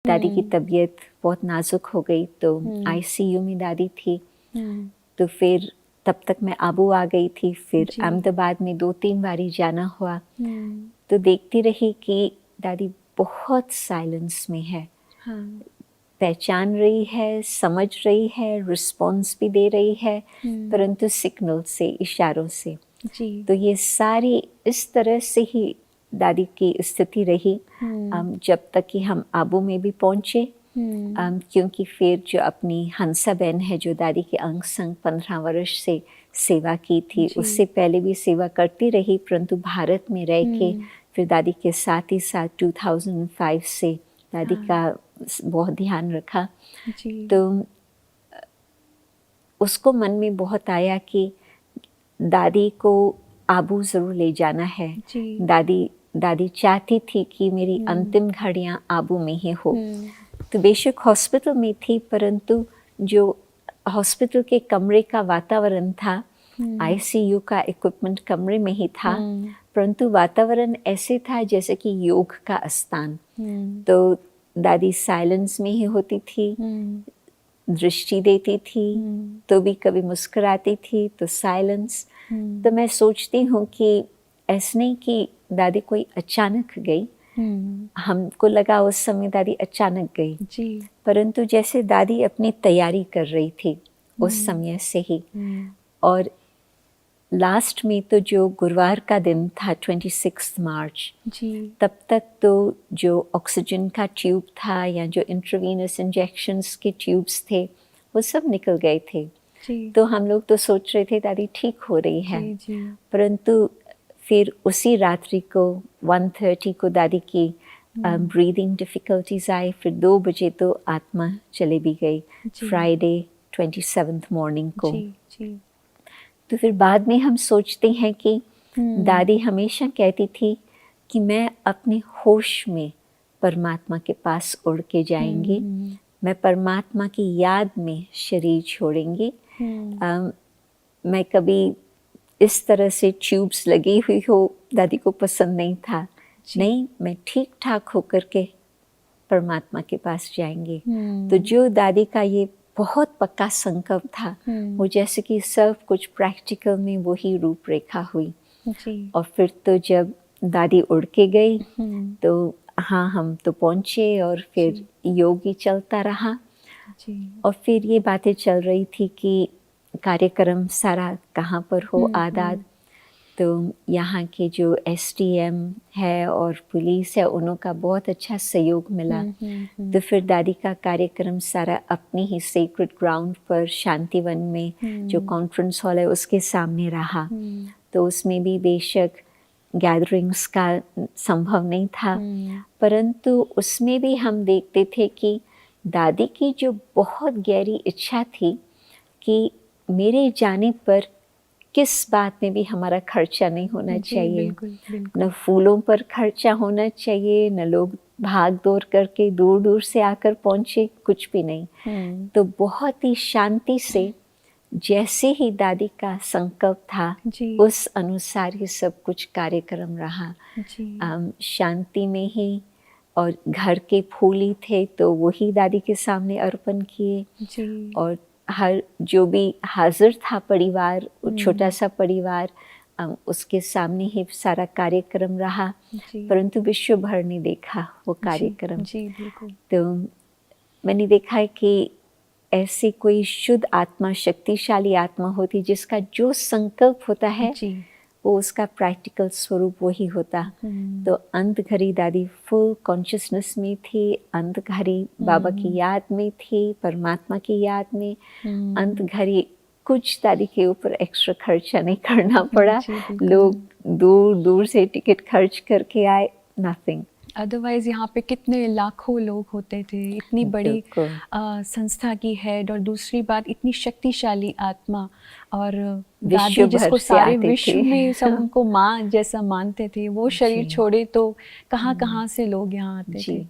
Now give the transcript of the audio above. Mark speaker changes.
Speaker 1: दादी की तबीयत बहुत नाजुक हो गई तो आईसीयू में दादी थी। तो फिर तब तक मैं आबू आ गई थी। फिर अहमदाबाद में 2-3 बारी जाना हुआ। तो देखती रही कि दादी बहुत साइलेंस में है। पहचान रही है, समझ रही है, रिस्पॉन्स भी दे रही है, परंतु सिग्नल से, इशारों से। तो ये सारी इस तरह से ही दादी की स्थिति रही जब तक कि हम आबू में भी पहुँचे। क्योंकि फिर जो अपनी हंसा बहन है जो दादी के अंग संग 15 वर्ष से सेवा की थी, उससे पहले भी सेवा करती रही, परंतु भारत में रह के फिर दादी के साथ ही साथ 2005 से दादी का बहुत ध्यान रखा। तो उसको मन में बहुत आया कि दादी को आबू ज़रूर ले जाना है। दादी चाहती थी कि मेरी अंतिम घड़ियाँ आबू में ही हो। तो बेशक हॉस्पिटल में थी, परंतु जो हॉस्पिटल के कमरे का वातावरण था, आईसीयू का इक्विपमेंट कमरे में ही था, परंतु वातावरण ऐसे था जैसे कि योग का स्थान। तो दादी साइलेंस में ही होती थी, दृष्टि देती थी, तो भी कभी मुस्कुराती थी, तो साइलेंस। तो मैं सोचती हूँ कि ऐसे नहीं कि दादी कोई अचानक गई। हमको लगा उस समय दादी अचानक गई, परंतु जैसे दादी अपनी तैयारी कर रही थी उस समय से ही। और लास्ट में तो जो गुरुवार का दिन था 26 मार्च, तब तक तो जो ऑक्सीजन का ट्यूब था या जो इंट्रावीनस इंजेक्शंस के ट्यूब्स थे वो सब निकल गए थे। तो हम लोग तो सोच रहे थे दादी ठीक हो रही है, परंतु फिर उसी रात्रि को 1:30 को दादी की ब्रीदिंग डिफ़िकल्टीज आई। फिर 2 बजे तो आत्मा चले भी गई, फ्राइडे 27th मॉर्निंग को। तो फिर बाद में हम सोचते हैं कि दादी हमेशा कहती थी कि मैं अपने होश में परमात्मा के पास उड़ के जाएंगी, मैं परमात्मा की याद में शरीर छोड़ेंगी। मैं कभी इस तरह से ट्यूब्स लगी हुई हो दादी को पसंद नहीं था। नहीं, मैं ठीक ठाक होकर के परमात्मा के पास जाएंगे। तो जो दादी का ये बहुत पक्का संकल्प था, वो जैसे कि सब कुछ प्रैक्टिकल में वही रूपरेखा हुई। और फिर तो जब दादी उड़ के गई तो हाँ, हम तो पहुँचे और फिर योग ही चलता रहा। और फिर ये बातें चल रही थी कि कार्यक्रम सारा कहाँ पर हो आदाद। तो यहाँ के जो एसडीएम है और पुलिस है, उनका बहुत अच्छा सहयोग मिला। तो फिर दादी का कार्यक्रम सारा अपनी ही सेक्रेड ग्राउंड पर शांतिवन में जो कॉन्फ्रेंस हॉल है उसके सामने रहा। तो उसमें भी बेशक गैदरिंग्स का संभव नहीं था, परंतु उसमें भी हम देखते थे कि दादी की जो बहुत गहरी इच्छा थी कि मेरे जाने पर किस बात में भी हमारा खर्चा नहीं होना चाहिए।
Speaker 2: बिल्कुल, बिल्कुल।
Speaker 1: न फूलों पर खर्चा होना चाहिए, न लोग भाग दौड़ करके दूर दूर से आकर पहुँचे, कुछ भी नहीं। तो बहुत ही शांति से, जैसे ही दादी का संकल्प था उस अनुसार ही सब कुछ कार्यक्रम रहा। शांति में ही। और घर के फूल ही थे तो वही दादी के सामने अर्पण किए। और हर जो भी हाजिर था परिवार, छोटा सा परिवार, उसके सामने ही सारा कार्यक्रम रहा, परंतु विश्व भर ने देखा वो कार्यक्रम। तो मैंने देखा है कि ऐसे कोई शुद्ध आत्मा, शक्तिशाली आत्मा होती जिसका जो संकल्प होता है वो उसका प्रैक्टिकल स्वरूप वही होता। तो अंत घड़ी दादी फुल कॉन्शियसनेस में थी, अंत घड़ी बाबा की याद में थी, परमात्मा की याद में। अंत घड़ी कुछ दादी के ऊपर एक्स्ट्रा खर्चा नहीं करना पड़ा। लोग दूर दूर से टिकट खर्च करके आए, नथिंग।
Speaker 2: अदरवाइज यहाँ पे कितने लाखों लोग होते थे। इतनी बड़ी संस्था की हेड, और दूसरी बात इतनी शक्तिशाली आत्मा, और दादी जिसको सारे विश्व में सब उनको माँ जैसा मानते थे, वो शरीर छोड़े तो कहाँ कहाँ से लोग यहाँ आते थे।